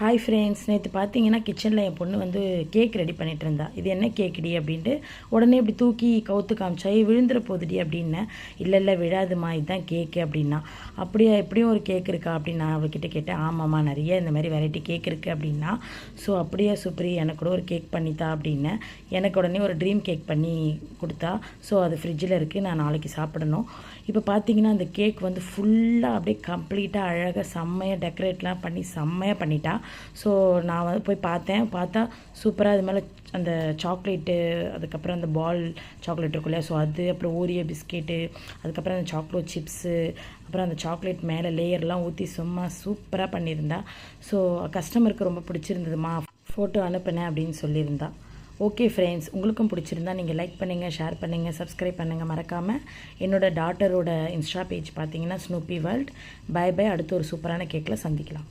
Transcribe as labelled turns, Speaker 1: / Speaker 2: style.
Speaker 1: Hi friends, நேற்று பார்த்தீங்கன்னா கிச்சனில் என் பொண்ணு வந்து கேக் ரெடி பண்ணிகிட்டு இருந்தா. இது என்ன கேக்குடி அப்படின்ட்டு உடனே இப்படி தூக்கி கவுத்து காமிச்சா, விழுந்துட போகுதுடி அப்படின்னேன். இல்லை இல்லை விழாதுமா, இதுதான் கேக்கு அப்படின்னா. அப்படியா, எப்படியும் ஒரு கேக் இருக்கா அப்படின்னு நான் அவகிட்ட கேட்டேன். ஆமாம்மா, நிறைய இந்த மாதிரி வெரைட்டி கேக் இருக்குது அப்படின்னா. ஸோ அப்படியே சூப்பரி, எனக்கு கூட ஒரு கேக் பண்ணித்தா அப்படின்னேன். எனக்கு உடனே ஒரு ட்ரீம் கேக் பண்ணி கொடுத்தா. ஸோ அது ஃப்ரிட்ஜில் இருக்குது, நான் நாளைக்கு சாப்பிடணும். இப்போ பார்த்தீங்கன்னா அந்த கேக் வந்து ஃபுல்லாக அப்படியே கம்ப்ளீட்டாக அழகாக செம்மையாக டெக்கரேட்லாம் பண்ணி செம்மையாக பண்ணிட்டா. ஸோ நான் வந்து போய் பார்த்தா சூப்பராக அது மேலே அந்த சாக்லேட்டு, அதுக்கப்புறம் அந்த பால் சாக்லேட் இருக்கும் இல்லையா, ஸோ அது, அப்புறம் ஓரியோ பிஸ்கெட்டு, அதுக்கப்புறம் அந்த சாக்லேட் சிப்ஸு, அப்புறம் அந்த சாக்லேட் மேலே லேயர்லாம் ஊற்றி சும்மா சூப்பராக பண்ணியிருந்தா. ஸோ கஸ்டமருக்கு ரொம்ப பிடிச்சிருந்ததுமா, ஃபோட்டோ அனுப்புனேன் அப்படின்னு சொல்லியிருந்தா. ஓகே ஃப்ரெண்ட்ஸ், உங்களுக்கும் பிடிச்சிருந்தா நீங்கள் லைக் பண்ணுங்கள், ஷேர் பண்ணுங்கள், சப்ஸ்கிரைப் பண்ணுங்கள். மறக்காமல் என்னோடய டாட்டரோட இன்ஸ்டா பேஜ் பார்த்தீங்கன்னா ஸ்னூப்பி வேர்ல்ட். பை பை, அடுத்து ஒரு சூப்பரான கேக்கில் சந்திக்கலாம்.